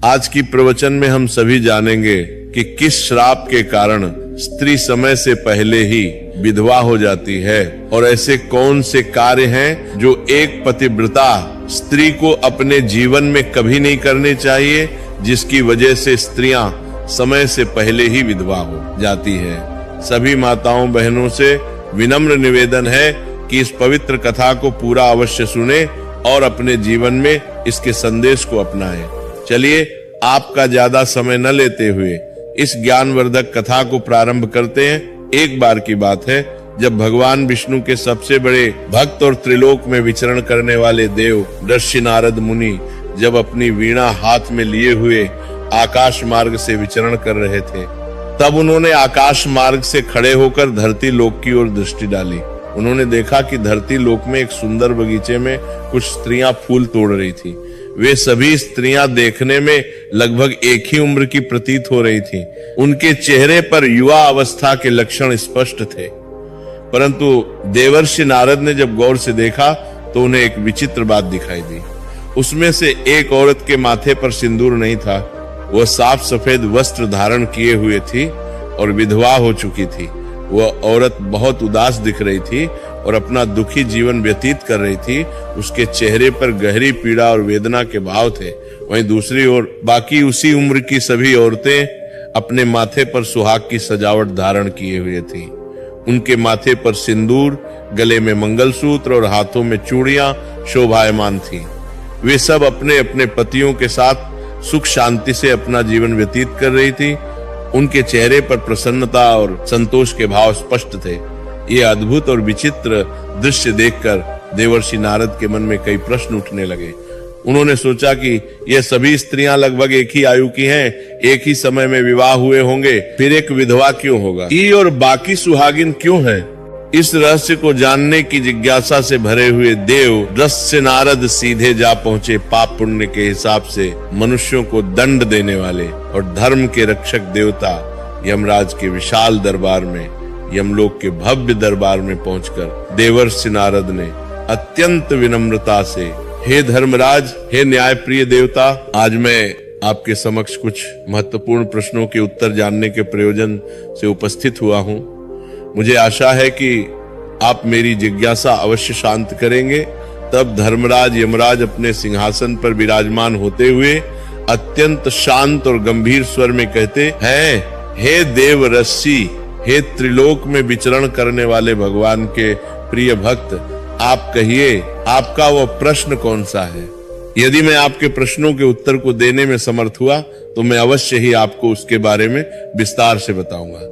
आज की प्रवचन में हम सभी जानेंगे कि किस श्राप के कारण स्त्री समय से पहले ही विधवा हो जाती है और ऐसे कौन से कार्य हैं जो एक पतिव्रता स्त्री को अपने जीवन में कभी नहीं करने चाहिए, जिसकी वजह से स्त्रियां समय से पहले ही विधवा हो जाती है। सभी माताओं बहनों से विनम्र निवेदन है कि इस पवित्र कथा को पूरा अवश्य सुने और अपने जीवन में इसके संदेश को अपनाएं। चलिए आपका ज्यादा समय न लेते हुए इस ज्ञानवर्धक कथा को प्रारंभ करते हैं। एक बार की बात है जब भगवान विष्णु के सबसे बड़े भक्त और त्रिलोक में विचरण करने वाले देव ऋषि नारद मुनि जब अपनी वीणा हाथ में लिए हुए आकाश मार्ग से विचरण कर रहे थे, तब उन्होंने आकाश मार्ग से खड़े होकर धरती लोक की ओर दृष्टि डाली। उन्होंने देखा कि धरती लोक में एक सुंदर बगीचे में कुछ स्त्रियां फूल तोड़ रही थी। वे सभी स्त्रियां देखने में लगभग एक ही उम्र की प्रतीत हो रही थीं। उनके चेहरे पर युवा अवस्था के लक्षण स्पष्ट थे, परंतु देवर्षि नारद ने जब गौर से देखा तो उन्हें एक विचित्र बात दिखाई दी। उसमें से एक औरत के माथे पर सिंदूर नहीं था। वह साफ सफेद वस्त्र धारण किए हुए थी और विधवा हो चुकी थी। वह औरत बहुत उदास दिख रही थी और अपना दुखी जीवन व्यतीत कर रही थी। उसके चेहरे पर गहरी पीड़ा और वेदना के भाव थे। वहीं दूसरी ओर बाकी उसी उम्र की सभी औरतें अपने माथे पर सुहाग की सजावट धारण किए हुए थीं। उनके माथे पर सिंदूर, गले में मंगलसूत्र और हाथों में चूड़ियां शोभायमान थीं। वे सब अपने अपने पतियों के साथ सुख शांति से अपना जीवन व्यतीत कर रही थी। उनके चेहरे पर प्रसन्नता और संतोष के भाव स्पष्ट थे। ये अद्भुत और विचित्र दृश्य देखकर देवर्षि नारद के मन में कई प्रश्न उठने लगे। उन्होंने सोचा कि ये सभी स्त्रियां लगभग एक ही आयु की हैं, एक ही समय में विवाह हुए होंगे, फिर एक विधवा क्यों होगा और बाकी सुहागिन क्यों हैं? इस रहस्य को जानने की जिज्ञासा से भरे हुए देव ऋषि नारद सीधे जा पहुंचे पाप पुण्य के हिसाब से मनुष्यों को दंड देने वाले और धर्म के रक्षक देवता यमराज के विशाल दरबार में, यमलोक के भव्य दरबार में पहुंचकर देवर्षि नारद ने अत्यंत विनम्रता से, हे धर्मराज, हे न्यायप्रिय देवता, आज मैं आपके समक्ष कुछ महत्वपूर्ण प्रश्नों के उत्तर जानने के प्रयोजन से उपस्थित हुआ हूं। मुझे आशा है कि आप मेरी जिज्ञासा अवश्य शांत करेंगे। तब धर्मराज यमराज अपने सिंहासन पर विराजमान होते हुए अत्यंत शांत और गंभीर स्वर में कहते हैं, हे देव ऋषि, हे त्रिलोक में विचरण करने वाले भगवान के प्रिय भक्त, आप कहिए आपका वह प्रश्न कौन सा है? यदि मैं आपके प्रश्नों के उत्तर को देने में समर्थ हुआ तो मैं अवश्य ही आपको उसके बारे में विस्तार से बताऊंगा।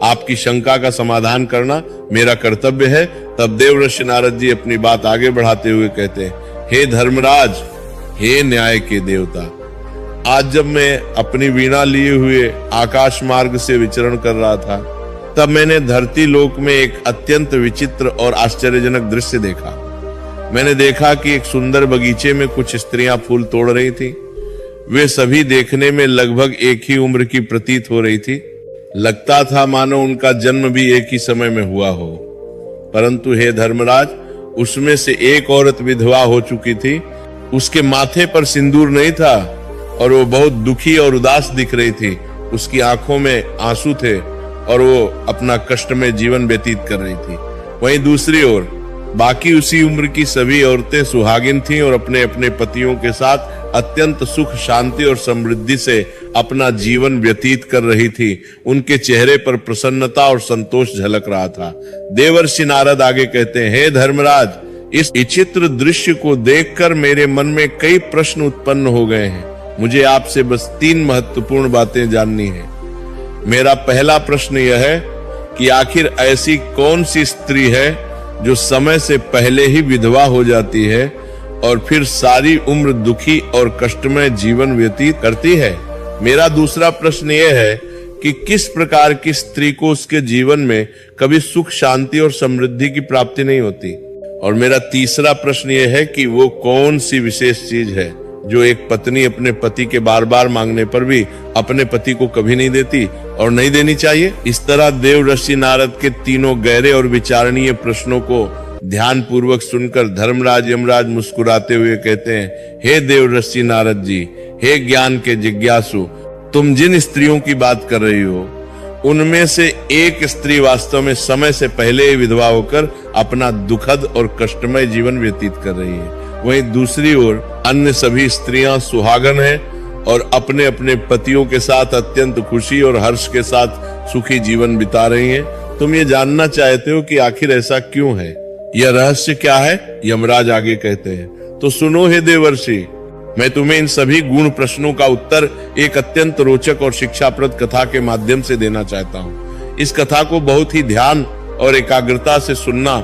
आपकी शंका का समाधान करना मेरा कर्तव्य है। तब देवर्षि नारद जी अपनी बात आगे बढ़ाते हुए कहते हैं, हे धर्मराज, हे न्याय के देवता, आज जब मैं अपनी वीणा लिए हुए आकाश मार्ग से विचरण कर रहा था, तब मैंने धरती लोक में एक अत्यंत विचित्र और आश्चर्यजनक दृश्य देखा। मैंने देखा कि एक सुंदर बगीचे में कुछ स्त्रियां फूल तोड़ रही थी। वे सभी देखने में लगभग एक ही उम्र की प्रतीत हो रही थी। लगता था मानो उनका जन्म भी एक ही समय में हुआ हो। परंतु हे धर्मराज, उसमें से एक औरत विधवा हो चुकी थी। उसके माथे पर सिंदूर नहीं था और वो बहुत दुखी और उदास दिख रही थी। उसकी आंखों में आंसू थे और वो अपना कष्टमय जीवन व्यतीत कर रही थी। वहीं दूसरी ओर बाकी उसी उम्र की सभी औरतें सुहागिन थीं और अपने अपने पतियों के साथ अत्यंत सुख शांति और समृद्धि से अपना जीवन व्यतीत कर रही थी। उनके चेहरे पर प्रसन्नता और संतोष झलक रहा था। देवर्षि नारद आगे कहते हैं, हे धर्मराज, इस विचित्र दृश्य को देखकर मेरे मन में कई प्रश्न उत्पन्न हो गए हैं। मुझे आपसे बस 3 महत्वपूर्ण बातें जाननी है। मेरा पहला प्रश्न यह है कि आखिर ऐसी कौन सी स्त्री है जो समय से पहले ही विधवा हो जाती है और फिर सारी उम्र दुखी और कष्टमय जीवन व्यतीत करती है? मेरा दूसरा प्रश्न यह है कि किस प्रकार की स्त्री को उसके जीवन में कभी सुख शांति और समृद्धि की प्राप्ति नहीं होती? और मेरा तीसरा प्रश्न यह है कि वो कौन सी विशेष चीज है जो एक पत्नी अपने पति के बार बार मांगने पर भी अपने पति को कभी नहीं देती और नहीं देनी चाहिए? इस तरह देव ऋषि नारद के तीनों गहरे और विचारणीय प्रश्नों को ध्यान पूर्वक सुनकर धर्मराज यमराज मुस्कुराते हुए कहते हैं, हे देव ऋषि नारद जी, हे ज्ञान के जिज्ञासु, तुम जिन स्त्रियों की बात कर रही हो उनमें से एक स्त्री वास्तव में समय से पहले ही विधवा होकर अपना दुखद और कष्टमय जीवन व्यतीत कर रही है। वहीं दूसरी ओर अन्य सभी स्त्रियां सुहागन हैं और अपने अपने पतियों के साथ अत्यंत खुशी और हर्ष के साथ सुखी जीवन बिता रही हैं। तुम ये जानना चाहते हो कि आखिर ऐसा क्यों है, यह रहस्य क्या है? यमराज आगे कहते हैं, तो सुनो हे देवर्षि, मैं तुम्हें इन सभी गुण प्रश्नों का उत्तर एक अत्यंत रोचक और शिक्षाप्रद कथा के माध्यम से देना चाहता हूँ। इस कथा को बहुत ही ध्यान और एकाग्रता से सुनना,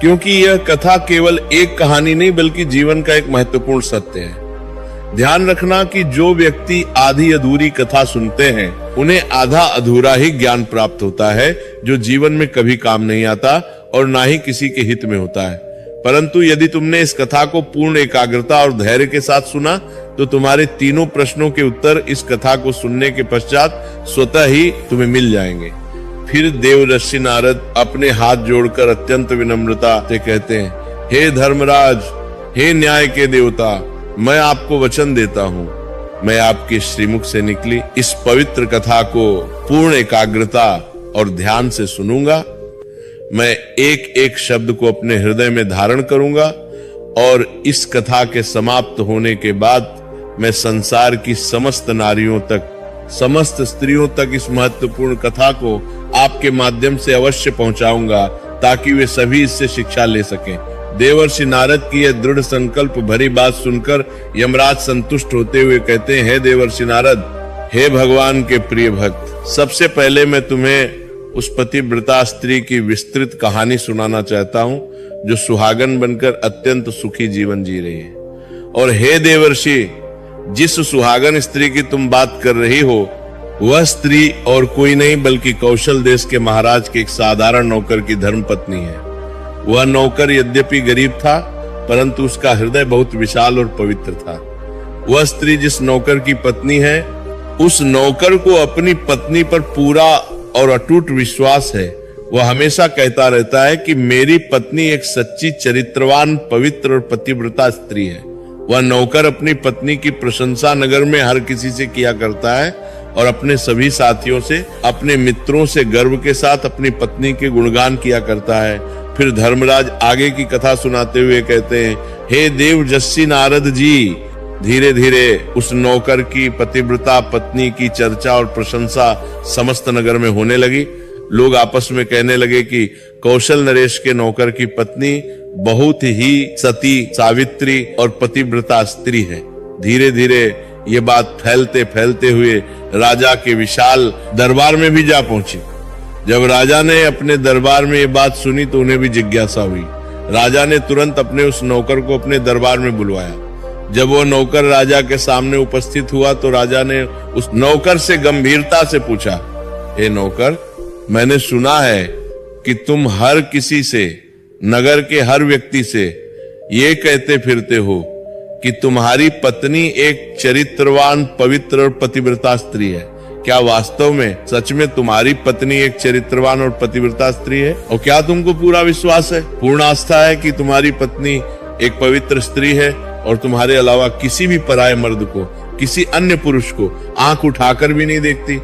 क्योंकि यह कथा केवल एक कहानी नहीं बल्कि जीवन का एक महत्वपूर्ण सत्य है। ध्यान रखना कि जो व्यक्ति आधी अधूरी कथा सुनते हैं उन्हें आधा अधूरा ही ज्ञान प्राप्त होता है, जो जीवन में कभी काम नहीं आता और ना ही किसी के हित में होता है। परंतु यदि तुमने इस कथा को पूर्ण एकाग्रता और धैर्य के साथ सुना तो तुम्हारे तीनों प्रश्नों के उत्तर इस कथा को सुनने के पश्चात स्वतः ही तुम्हें मिल जाएंगे। फिर देवर्षि नारद अपने हाथ जोड़कर अत्यंत विनम्रता से कहते हैं, हे धर्मराज, हे न्याय के देवता, मैं आपको वचन देता हूँ, मैं आपके श्रीमुख से निकली इस पवित्र कथा को पूर्ण एकाग्रता और ध्यान से सुनूंगा। मैं एक एक शब्द को अपने हृदय में धारण करूंगा और इस कथा के समाप्त होने के बाद मैं संसार की समस्त नारियों तक, समस्त स्त्रियों तक इस महत्वपूर्ण कथा को आपके माध्यम से अवश्य पहुंचाऊंगा, ताकि वे सभी इससे शिक्षा ले सकें। देवर्षि नारद की यह दृढ़ संकल्प भरी बात सुनकर यमराज संतुष्ट होते हुए कहते हैं, हे देवर्षि नारद, हे भगवान के प्रिय भक्त, सबसे पहले मैं तुम्हें उस पतिव्रता स्त्री की विस्तृत कहानी सुनाना चाहता हूं जो सुहागन बनकर अत्यंत सुखी जीवन जी रही है। और हे देवर्षि, जिस सुहागन स्त्री की तुम बात कर रही हो वह स्त्री और कोई नहीं बल्कि कौशल देश के महाराज के एक साधारण नौकर की धर्मपत्नी है। वह नौकर यद्यपि गरीब था, परंतु उसका हृदय बहुत विशाल और पवित्र था। वह स्त्री जिस नौकर की पत्नी है, उस नौकर को अपनी पत्नी पर पूरा और अटूट विश्वास है। वह हमेशा कहता रहता है कि मेरी पत्नी एक सच्ची चरित्रवान, पवित्र और पतिव्रता स्त्री है। वह नौकर अपनी पत्नी की प्रशंसा नगर में हर किसी से किया करता है और अपने सभी साथियों से, अपने मित्रों से गर्व के साथ अपनी पत्नी के गुणगान किया करता है। फिर धर्मराज आगे की कथा सुनाते हुए कहते हैं, हे देवजस्सी नारद जी, धीरे धीरे उस नौकर की पतिव्रता पत्नी की चर्चा और प्रशंसा समस्त नगर में होने लगी। लोग आपस में कहने लगे कि कौशल नरेश के नौकर की पत्नी बहुत ही सती, सावित्री और पतिव्रता स्त्री है। धीरे धीरे ये बात फैलते फैलते हुए राजा के विशाल दरबार में भी जा पहुंची। जब राजा ने अपने दरबार में ये बात सुनी तो उन्हें भी जिज्ञासा हुई। राजा ने तुरंत अपने उस नौकर को अपने दरबार में बुलवाया। जब वो नौकर राजा के सामने उपस्थित हुआ तो राजा ने उस नौकर से गंभीरता से पूछा, हे नौकर, मैंने सुना है कि तुम हर किसी से, नगर के हर व्यक्ति से ये कहते फिरते हो कि तुम्हारी पत्नी एक चरित्रवान, पवित्र और पतिव्रता स्त्री है। क्या वास्तव में, सच में तुम्हारी पत्नी एक चरित्रवान और पतिव्रता स्त्री है? और क्या तुमको पूरा विश्वास है, पूर्ण आस्था है कि तुम्हारी पत्नी एक पवित्र स्त्री है और तुम्हारे अलावा किसी भी पराये मर्द को, किसी अन्य पुरुष को आंख उठाकर भी नहीं देखती?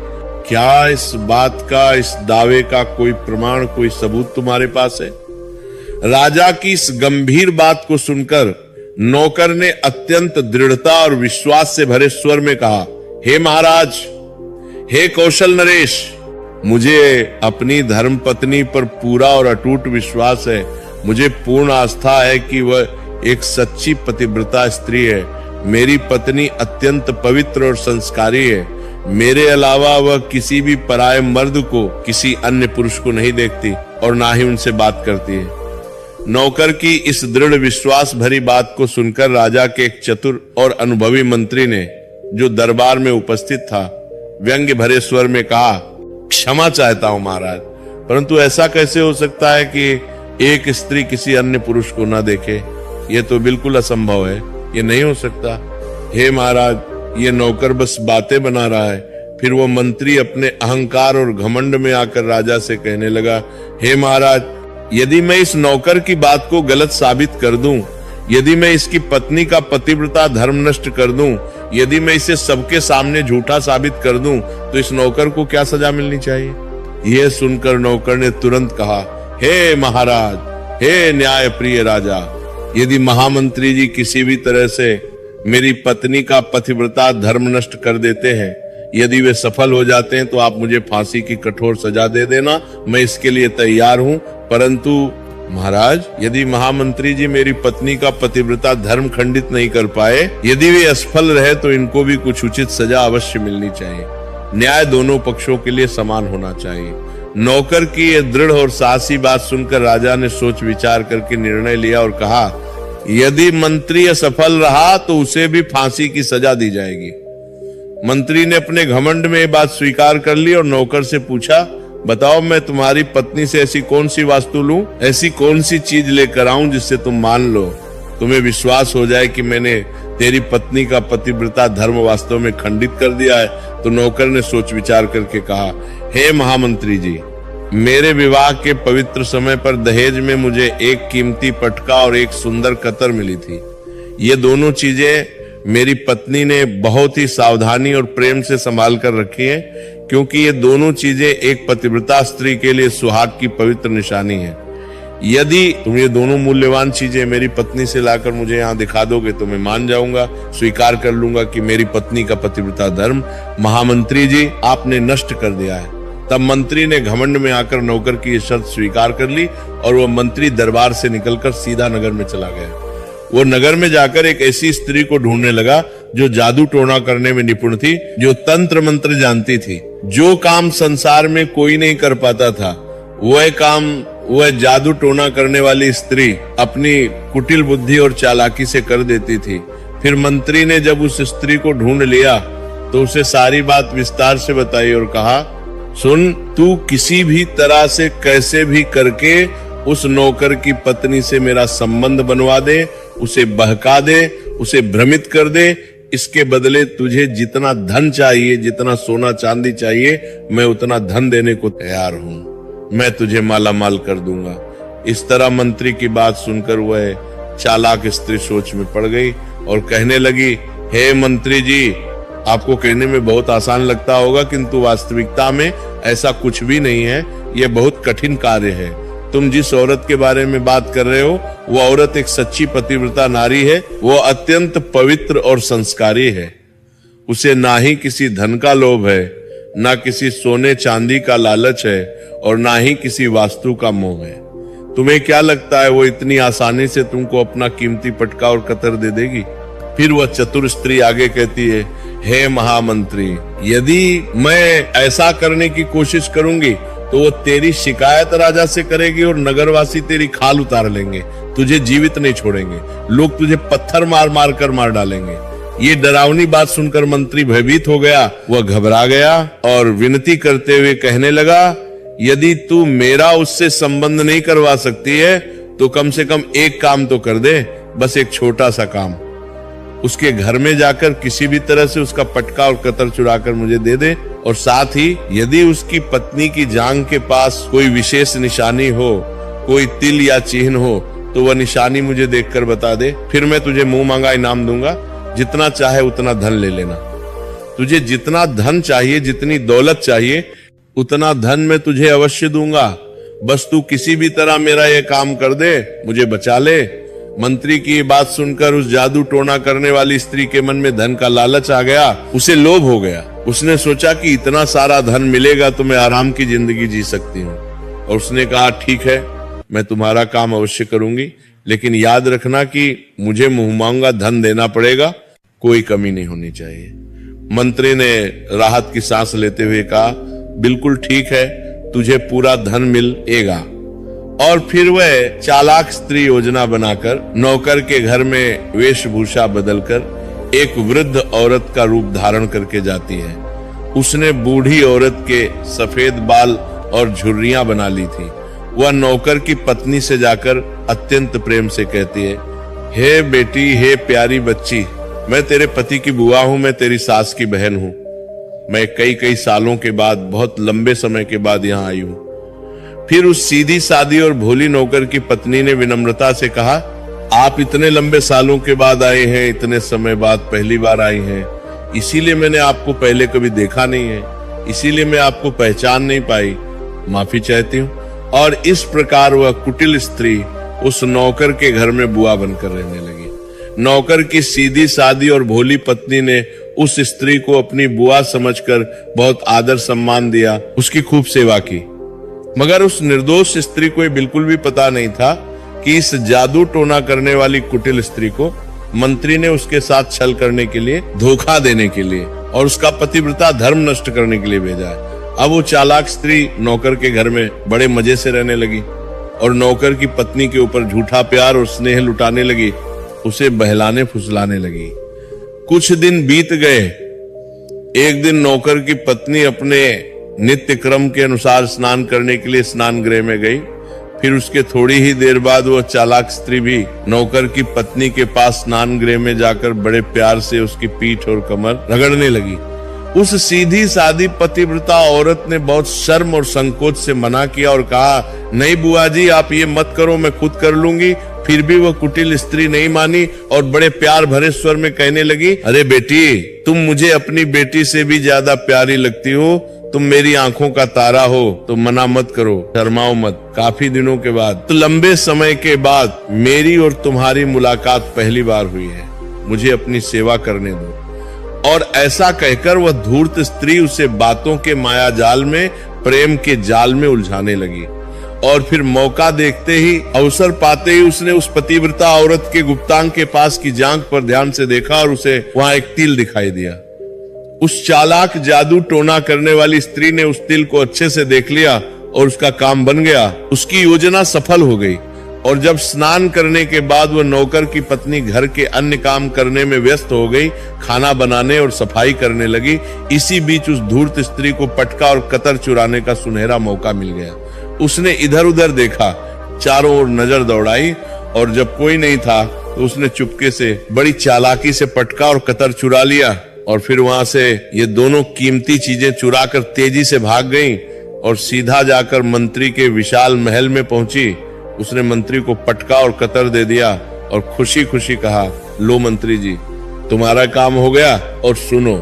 क्या इस बात का, इस दावे का कोई प्रमाण, कोई सबूत तुम्हारे पास है? राजा की इस गंभीर बात को सुनकर नौकर ने अत्यंत दृढ़ता और विश्वास से भरे स्वर में कहा, हे महाराज, हे कौशल नरेश, मुझे अपनी धर्मपत्नी पर पूरा और अटूट विश्वास है। मुझे पूर्ण आस्था है कि वह एक सच्ची पतिव्रता स्त्री है। मेरी पत्नी अत्यंत पवित्र और संस्कारी है। मेरे अलावा वह किसी भी पराये मर्द को, किसी अन्य पुरुष को नहीं देखती और ना ही उनसे बात करती है। नौकर की इस दृढ़ विश्वास भरी बात को सुनकर राजा के एक चतुर और अनुभवी मंत्री ने, जो दरबार में उपस्थित था, व्यंग्य भरे स्वर में कहा, क्षमा चाहता हूं महाराज, परंतु ऐसा कैसे हो सकता है कि एक स्त्री किसी अन्य पुरुष को न देखे? यह तो बिल्कुल असंभव है, ये नहीं हो सकता। हे महाराज, ये नौकर बस बातें बना रहा है। फिर वो मंत्री अपने अहंकार और घमंड में आकर राजा से कहने लगा, हे महाराज, यदि मैं इस नौकर की बात को गलत साबित कर दूं, यदि मैं इसकी पत्नी का पतिव्रता धर्म नष्ट कर दूं, यदि मैं इसे सबके सामने झूठा साबित कर दूं तो इस नौकर को क्या सजा मिलनी चाहिए? यह सुनकर नौकर ने तुरंत कहा, हे महाराज, हे न्याय प्रिय राजा, यदि महामंत्री जी किसी भी तरह से मेरी पत्नी का पतिव्रता धर्म नष्ट कर देते हैं, यदि वे सफल हो जाते हैं तो आप मुझे फांसी की कठोर सजा दे देना, मैं इसके लिए तैयार हूं। परंतु महाराज, यदि महामंत्री जी मेरी पत्नी का पतिव्रता धर्म खंडित नहीं कर पाए, यदि वे असफल रहे तो इनको भी कुछ उचित सजा अवश्य मिलनी चाहिए। न्याय दोनों पक्षों के लिए समान होना चाहिए। नौकर की यह दृढ़ और साहसी बात सुनकर राजा ने सोच विचार करके निर्णय लिया और कहा, यदि मंत्री असफल रहा तो उसे भी फांसी की सजा दी जाएगी। मंत्री ने अपने घमंड में ये बात स्वीकार कर ली और नौकर से पूछा, बताओ मैं तुम्हारी पत्नी से ऐसी कौन सी वास्तु लूं, ऐसी कौन सी चीज लेकर आऊं जिससे तुम मान लो, तुम्हें विश्वास हो जाए कि मैंने तेरी पत्नी का पतिव्रता धर्म वास्तव में खंडित कर दिया है। तो नौकर ने सोच विचार करके कहा, हे महामंत्री जी, मेरे विवाह के पवित्र समय पर दहेज में मुझे एक कीमती पटका और एक सुंदर कतर मिली थी। ये दोनों चीजें मेरी पत्नी ने बहुत ही सावधानी और प्रेम से संभाल कर रखी है, क्योंकि ये दोनों चीजें एक पतिव्रता स्त्री के लिए सुहाग की पवित्र निशानी है। यदि तुम ये दोनों मूल्यवान चीजें मेरी पत्नी से लाकर मुझे यहाँ दिखा दोगे तो मैं मान जाऊंगा, स्वीकार कर लूंगा कि मेरी पत्नी का पतिव्रता धर्म महामंत्री जी आपने नष्ट कर दिया है। तब मंत्री ने घमंड में आकर नौकर की ये शर्त स्वीकार कर ली और वह मंत्री दरबार से निकलकर सीधा नगर में चला गया। वो नगर में जाकर एक ऐसी स्त्री को ढूंढने लगा जो जादू टोना करने में निपुण थी, जो तंत्र मंत्र जानती थी। जो काम संसार में कोई नहीं कर पाता था, वह काम वह जादू टोना करने वाली स्त्री अपनी कुटिल बुद्धि और चालाकी से कर देती थी। फिर मंत्री ने जब उस स्त्री को ढूंढ लिया तो उसे सारी बात विस्तार से बताई और कहा, सुन, तू किसी भी तरह से कैसे भी करके उस नौकर की पत्नी से मेरा संबंध बनवा दे, उसे बहका दे, उसे भ्रमित कर दे। इसके बदले तुझे जितना धन चाहिए, जितना सोना चांदी चाहिए, मैं उतना धन देने को तैयार हूं। मैं तुझे माला माल कर दूंगा। इस तरह मंत्री की बात सुनकर वह चालाक स्त्री सोच में पड़ गई और कहने लगी, हे मंत्री जी, आपको कहने में बहुत आसान लगता होगा, किंतु वास्तविकता में ऐसा कुछ भी नहीं है। यह बहुत कठिन कार्य है। तुम जिस औरत के बारे में बात कर रहे हो, वो औरत एक सच्ची पतिव्रता नारी है। वो अत्यंत पवित्र और संस्कारी है। उसे ना ही किसी धन का लोभ है, ना किसी सोने चांदी का लालच है और ना ही किसी वास्तु का मोह है। तुम्हें क्या लगता है वो इतनी आसानी से तुमको अपना कीमती पटका और कतर दे देगी? फिर वह चतुर स्त्री आगे कहती है, हे महामंत्री, यदि मैं ऐसा करने की कोशिश करूंगी तो वो तेरी शिकायत राजा से करेगी और नगरवासी तेरी खाल उतार लेंगे, तुझे जीवित नहीं छोड़ेंगे, लोग तुझे पत्थर मार मार कर मार डालेंगे। ये डरावनी बात सुनकर मंत्री भयभीत हो गया। वह घबरा गया और विनती करते हुए कहने लगा, यदि तू मेरा उससे संबंध नहीं करवा सकती है तो कम से कम एक काम तो कर दे, बस एक छोटा सा काम। उसके घर में जाकर किसी भी तरह से उसका पटका और कतर चुराकर मुझे दे दे, और साथ ही यदि उसकी पत्नी की जांघ के पास कोई विशेष निशानी हो, कोई तिल या चिन्ह हो, तो वह निशानी मुझे देखकर बता दे। फिर मैं तुझे मुंह मांगा इनाम दूंगा, जितना चाहे उतना धन ले लेना। तुझे जितना धन चाहिए, जितनी दौलत चाहिए, उतना धन मैं तुझे अवश्य दूंगा। बस तू किसी भी तरह मेरा ये काम कर दे, मुझे बचा ले। मंत्री की ये बात सुनकर उस जादू टोना करने वाली स्त्री के मन में धन का लालच आ गया। उसे लोभ हो गया। उसने सोचा कि इतना सारा धन मिलेगा तो मैं आराम की जिंदगी जी सकती हूँ, और उसने कहा, ठीक है, मैं तुम्हारा काम अवश्य करूंगी, लेकिन याद रखना कि मुझे मुंह मांगा धन देना पड़ेगा, कोई कमी नहीं होनी चाहिए। मंत्री ने राहत की सांस लेते हुए कहा, बिल्कुल ठीक है, तुझे पूरा धन मिलेगा। और फिर वह चालाक स्त्री योजना बनाकर नौकर के घर में वेशभूषा बदलकर एक वृद्ध औरत का रूप धारण करके जाती है। उसने बूढ़ी औरत के सफेद बाल और झुर्रियां बना ली थी। वह नौकर की पत्नी से जाकर अत्यंत प्रेम से कहती है, हे बेटी, हे प्यारी बच्ची, मैं तेरे पति की बुआ हूं, मैं तेरी सास की बहन हूं। मैं कई सालों के बाद, बहुत लंबे समय के बाद यहाँ आई हूं। फिर उस सीधी सादी और भोली नौकर की पत्नी ने विनम्रता से कहा, आप इतने लंबे सालों के बाद आए हैं, इतने समय बाद पहली बार आई हैं, इसीलिए मैंने आपको पहले कभी देखा नहीं है, इसीलिए मैं आपको पहचान नहीं पाई, माफी चाहती हूँ। और इस प्रकार वह कुटिल स्त्री उस नौकर के घर में बुआ बनकर रहने लगी। नौकर की सीधी सादी और भोली पत्नी ने उस स्त्री को अपनी बुआ समझकर बहुत आदर सम्मान दिया, उसकी खूब सेवा की। मगर उस निर्दोष स्त्री को बिल्कुल भी पता नहीं था कि इस जादू टोना करने वाली कुटिल स्त्री को मंत्री ने उसके साथ छल करने के लिए, धोखा देने के लिए और उसका पतिव्रता धर्म नष्ट करने के लिए भेजा है। अब वो चालाक स्त्री नौकर के घर में बड़े मजे से रहने लगी और नौकर की पत्नी के ऊपर झूठा प्यार और स्नेह लुटाने लगी, उसे बहलाने फुसलाने लगी। कुछ दिन बीत गए। एक दिन नौकर की पत्नी अपने नित्य क्रम के अनुसार स्नान करने के लिए स्नान गृह में गई। फिर उसके थोड़ी ही देर बाद वह चालाक स्त्री भी नौकर की पत्नी के पास स्नान गृह में जाकर बड़े प्यार से उसकी पीठ और कमर रगड़ने लगी। उस सीधी सादी पतिव्रता औरत ने बहुत शर्म और संकोच से मना किया और कहा, नहीं बुआ जी, आप ये मत करो, मैं खुद कर लूंगी। फिर भी वह कुटिल स्त्री नहीं मानी और बड़े प्यार भरे स्वर में कहने लगी, अरे बेटी, तुम मुझे अपनी बेटी से भी ज्यादा प्यारी लगती हो, तुम मेरी आंखों का तारा हो, तो मना मत करो, शर्माओ मत। काफी दिनों के बाद, तो लंबे समय के बाद मेरी और तुम्हारी मुलाकात पहली बार हुई है, मुझे अपनी सेवा करने दो। और ऐसा कहकर वह धूर्त स्त्री उसे बातों के माया जाल में, प्रेम के जाल में उलझाने लगी। और फिर मौका देखते ही, अवसर पाते ही उसने उस पतिव्रता औरत के गुप्तांग के पास की जांघ पर ध्यान से देखा और उसे वहां एक तिल दिखाई दिया। उस चालाक जादू टोना करने वाली स्त्री ने उस तिल को अच्छे से देख लिया और उसका काम बन गया। उसकी योजना सफल हो गई और जब स्नान करने के बाद वह नौकर की पत्नी घर के अन्य काम करने में व्यस्त हो गई, खाना बनाने और सफाई करने लगी, इसी बीच उस धूर्त स्त्री को पटका और कतर चुराने का सुनहरा मौका मिल गया। उसने इधर उधर देखा, चारों ओर नजर दौड़ाई और जब कोई नहीं था तो उसने चुपके से बड़ी चालाकी से पटका और कतर चुरा लिया। और फिर वहां से ये दोनों कीमती चीजें चुराकर तेजी से भाग गईं और सीधा जाकर मंत्री के विशाल महल में पहुंची। उसने मंत्री को पटका और कतर दे दिया और खुशी खुशी कहा, लो मंत्री जी, तुम्हारा काम हो गया। और सुनो,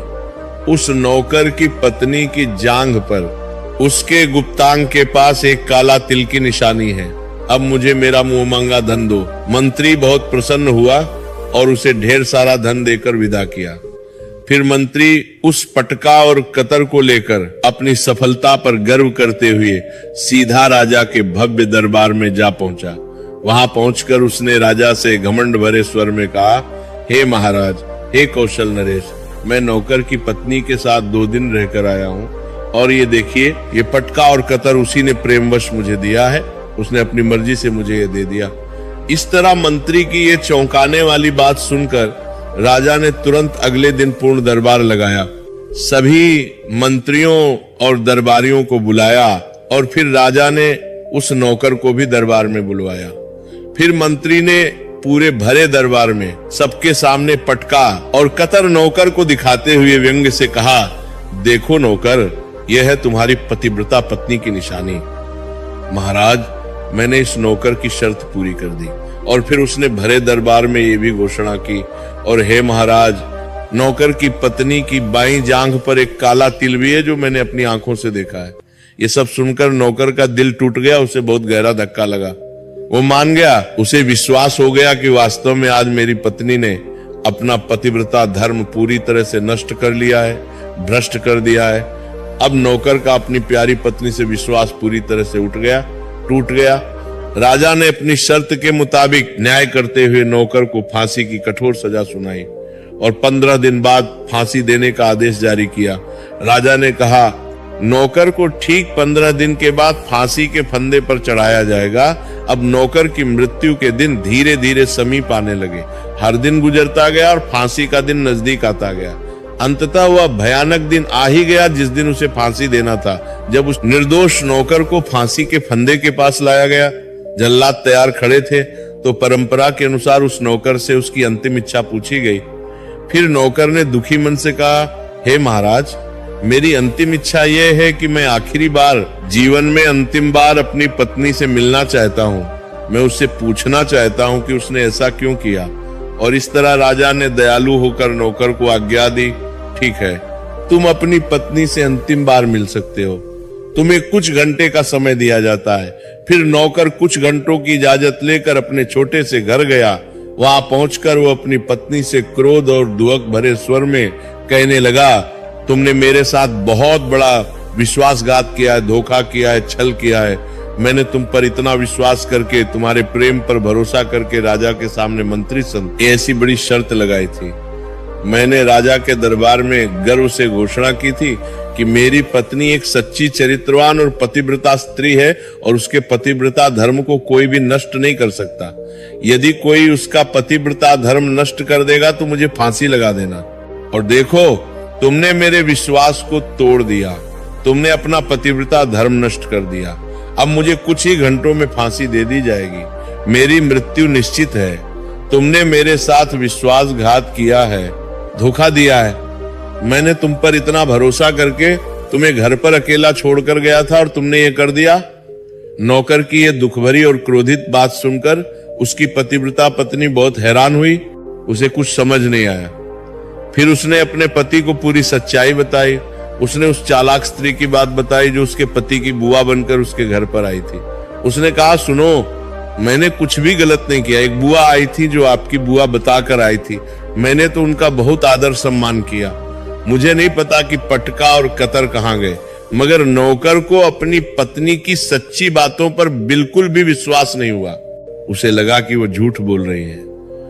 उस नौकर की पत्नी की जांघ पर, उसके गुप्तांग के पास एक काला तिल की निशानी है। अब मुझे मेरा मुंह मांगा धन दो। मंत्री बहुत प्रसन्न हुआ और उसे ढेर सारा धन देकर विदा किया। फिर मंत्री उस पटका और कतर को लेकर अपनी सफलता पर गर्व करते हुए सीधा राजा के भव्य दरबार में जा पहुंचा। वहां पहुंचकर उसने राजा से घमंड भरे स्वर में कहा, हे महाराज, हे कौशल नरेश, मैं नौकर की पत्नी के साथ 2 दिन रहकर आया हूँ और ये देखिए, ये पटका और कतर उसी ने प्रेमवश मुझे दिया है, उसने अपनी मर्जी से मुझे ये दे दिया। इस तरह मंत्री की ये चौंकाने वाली बात सुनकर राजा ने तुरंत अगले दिन पूर्ण दरबार लगाया। सभी मंत्रियों और दरबारियों को बुलाया और फिर राजा ने उस नौकर को भी दरबार में बुलवाया। फिर मंत्री ने पूरे भरे दरबार में सबके सामने पटका और कतर नौकर को दिखाते हुए व्यंग्य से कहा, देखो नौकर, यह है तुम्हारी पतिव्रता पत्नी की निशानी। महाराज, मैंने इस नौकर की शर्त पूरी कर दी। और फिर उसने भरे दरबार में ये भी घोषणा की, और हे महाराज, नौकर की पत्नी की बाईं जांघ पर एक काला तिल भी है जो मैंने अपनी आंखों से देखा है। ये सब सुनकर नौकर का दिल टूट गया, उसे बहुत गहरा धक्का लगा। वो मान गया, उसे विश्वास हो गया कि वास्तव में आज मेरी पत्नी ने अपना पतिव्रता धर्म पूरी तरह से नष्ट कर लिया है, भ्रष्ट कर दिया है। अब नौकर का अपनी प्यारी पत्नी से विश्वास पूरी तरह से टूट गया। राजा ने अपनी शर्त के मुताबिक न्याय करते हुए नौकर को फांसी की कठोर सजा सुनाई और 15 दिन बाद फांसी देने का आदेश जारी किया। राजा ने कहा, नौकर को ठीक 15 दिन के बाद फांसी के फंदे पर चढ़ाया जाएगा। अब नौकर की मृत्यु के दिन धीरे धीरे समीप आने लगे। हर दिन गुजरता गया और फांसी का दिन नजदीक आता गया। अंततः वह भयानक दिन आ ही गया जिस दिन उसे फांसी देना था। जब उस निर्दोष नौकर को फांसी के फंदे के पास लाया गया, जल्लाद तैयार खड़े थे, तो परंपरा के अनुसार उस नौकर से उसकी अंतिम इच्छा पूछी गई। फिर नौकर ने दुखी मन से कहा, हे महाराज, मेरी अंतिम इच्छा यह है कि मैं आखिरी बार, जीवन में अंतिम बार अपनी पत्नी से मिलना चाहता हूँ। मैं उससे पूछना चाहता हूँ कि उसने ऐसा क्यों किया। और इस तरह राजा ने दयालु होकर नौकर को आज्ञा दी ठीक है, तुम अपनी पत्नी से अंतिम बार मिल सकते हो। तुम्हें कुछ घंटे का समय दिया जाता है। फिर नौकर कुछ घंटों की इजाजत लेकर अपने छोटे से घर गया। वहां पहुंचकर वो अपनी पत्नी से क्रोध और दुहक भरे स्वर में कहने लगा, तुमने मेरे साथ बहुत बड़ा विश्वासघात किया है, धोखा किया है, छल किया है। मैंने तुम पर इतना विश्वास करके, तुम्हारे प्रेम पर भरोसा करके राजा के सामने मंत्री संग ऐसी बड़ी शर्त लगाई थी। मैंने राजा के दरबार में गर्व से घोषणा की थी कि मेरी पत्नी एक सच्ची, चरित्रवान और पतिव्रता स्त्री है और उसके पतिव्रता धर्म को कोई भी नष्ट नहीं कर सकता। यदि कोई उसका पतिव्रता धर्म नष्ट कर देगा तो मुझे फांसी लगा देना। और देखो, तुमने मेरे विश्वास को तोड़ दिया, तुमने अपना पतिव्रता धर्म नष्ट कर दिया। अब मुझे कुछ ही घंटों में फांसी दे दी जाएगी, मेरी मृत्यु निश्चित है। तुमने मेरे साथ विश्वासघात किया है, धोखा दिया है। मैंने तुम पर इतना भरोसा करके तुम्हें घर पर अकेला छोड़कर गया था और तुमने ये कर दिया। नौकर की ये दुख भरी और क्रोधित बात सुनकर उसकी पतिव्रता पत्नी बहुत हैरान हुई। उसे कुछ समझ नहीं आया। फिर उसने अपने पति को पूरी सच्चाई बताई। उसने उस चालाक स्त्री की बात बताई जो उसके पति की बुआ बनकर उसके घर पर आई थी। उसने कहा, सुनो, मैंने कुछ भी गलत नहीं किया। एक बुआ आई थी जो आपकी बुआ बताकर आई थी। मैंने तो उनका बहुत आदर सम्मान किया। मुझे नहीं पता कि पटका और कतर कहां गए, मगर नौकर को अपनी पत्नी की सच्ची बातों पर बिल्कुल भी विश्वास नहीं हुआ। उसे लगा कि वो झूठ बोल रही है।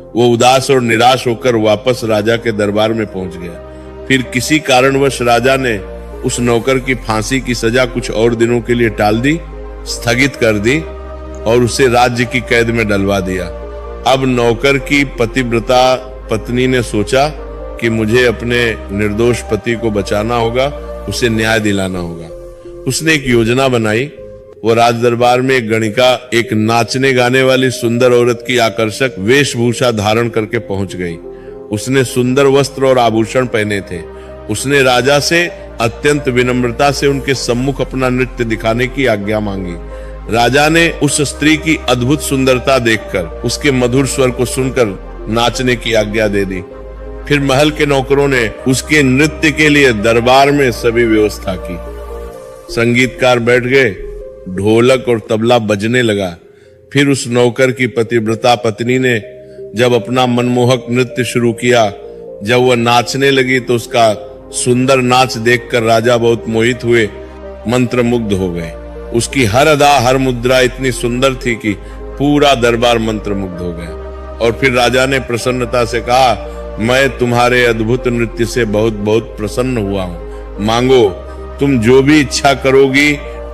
वो उदास और निराश होकर वापस राजा के दरबार में पहुंच गया। फिर किसी कारणवश राजा ने उस नौकर की फांसी की सजा कुछ और दिनों के लिए टाल दी, स्थगित कर दी और उसे राज्य की कैद में डलवा दिया। अब नौकर की पतिव्रता पत्नी ने सोचा कि मुझे अपने निर्दोष पति को बचाना होगा, उसे न्याय दिलाना होगा। उसने एक योजना बनाई। वो राज दरबार में एक गणिका, एक नाचने गाने वाली सुंदर औरत की आकर्षक वेशभूषा धारण करके पहुंच गई। उसने सुंदर वस्त्र और आभूषण पहने थे। उसने राजा से अत्यंत विनम्रता से उनके सम्मुख अपना नृत्य दिखाने की आज्ञा मांगी। राजा ने उस स्त्री की अद्भुत सुंदरता देखकर, उसके मधुर स्वर को सुनकर नाचने की आज्ञा दे दी। फिर महल के नौकरों ने उसके नृत्य के लिए दरबार में सभी व्यवस्था की। संगीतकार बैठ गए, ढोलक और तबला बजने लगा। फिर उस नौकर की पतिव्रता पत्नी ने जब अपना मनमोहक नृत्य शुरू किया, जब वह नाचने लगी तो उसका सुंदर नाच देखकर राजा बहुत मोहित हुए, मंत्रमुग्ध हो गए। उसकी हर अदा, हर मुद्रा इतनी सुंदर थी कि पूरा दरबार मंत्रमुग्ध हो गया। और फिर राजा ने प्रसन्नता से कहा, मैं तुम्हारे अद्भुत नृत्य से बहुत बहुत प्रसन्न हुआ हूं। मांगो, तुम जो भी इच्छा करोगी,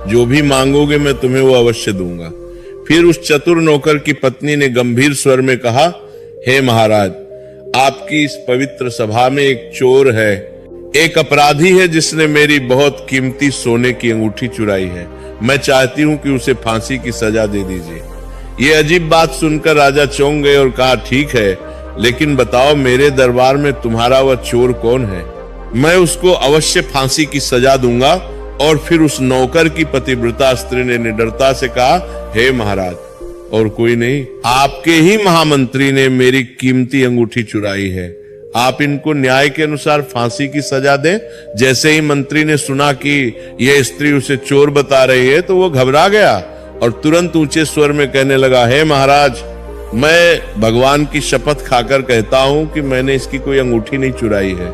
जो भी मांगोगे, मैं तुम्हें वो अवश्य दूंगा। फिर उस चतुर नौकर की पत्नी ने गंभीर स्वर में कहा, हे महाराज, आपकी इस पवित्र सभा में एक चोर है, एक अपराधी है जिसने मेरी बहुत कीमती सोने की अंगूठी चुराई है। मैं चाहती हूं कि उसे फांसी की सजा दे दीजिए। ये अजीब बात सुनकर राजा चौंक गए और कहा, ठीक है, लेकिन बताओ मेरे दरबार में तुम्हारा वह चोर कौन है? मैं उसको अवश्य फांसी की सजा दूंगा। और फिर उस नौकर की पतिव्रता स्त्री ने निडरता से कहा, हे महाराज, और कोई नहीं, आपके ही महामंत्री ने मेरी कीमती अंगूठी चुराई है। आप इनको न्याय के अनुसार फांसी की सजा दें। जैसे ही मंत्री ने सुना कि यह स्त्री उसे चोर बता रही है तो वो घबरा गया और तुरंत ऊंचे स्वर में कहने लगा, हे महाराज, मैं भगवान की शपथ खाकर कहता हूं कि मैंने इसकी कोई अंगूठी नहीं चुराई है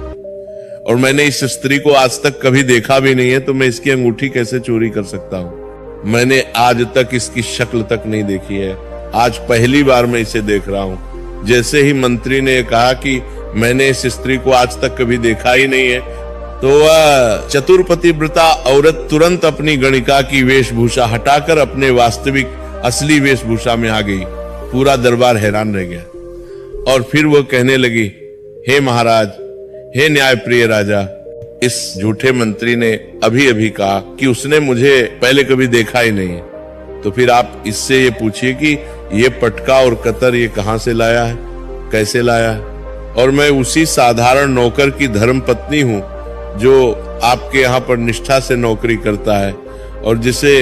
और मैंने इस स्त्री को आज तक कभी देखा भी नहीं है, तो मैं इसकी अंगूठी कैसे चोरी कर सकता हूं? मैंने आज तक इसकी शक्ल तक नहीं देखी है, आज पहली बार मैं इसे देख रहा हूं। जैसे ही मंत्री ने कहा कि मैंने इस स्त्री को आज तक कभी देखा ही नहीं है, तो वह चतुर पतिव्रता औरत तुरंत अपनी गणिका की वेशभूषा हटाकर अपने वास्तविक असली वेशभूषा में आ गई। पूरा दरबार हैरान रह गया और फिर वह कहने लगी, हे महाराज, हे न्यायप्रिय राजा, इस झूठे मंत्री ने अभी अभी कहा कि उसने मुझे पहले कभी देखा ही नहीं। तो फिर आप इससे ये पूछिए कि ये पटका और कतर ये कहां से लाया है, कैसे लाया है? और मैं उसी साधारण नौकर की धर्म पत्नी हूं जो आपके यहाँ पर निष्ठा से नौकरी करता है और जिसे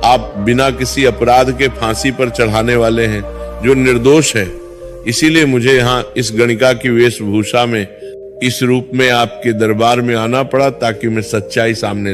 आप बिना किसी अपराध के फांसी पर चढ़ाने वाले हैं, जो निर्दोष है। इसीलिए मुझे यहाँ इस गणिका की वेशभूषा में इस रूप में आपके दरबार में आना पड़ा ताकि मैं सच्चाई सामने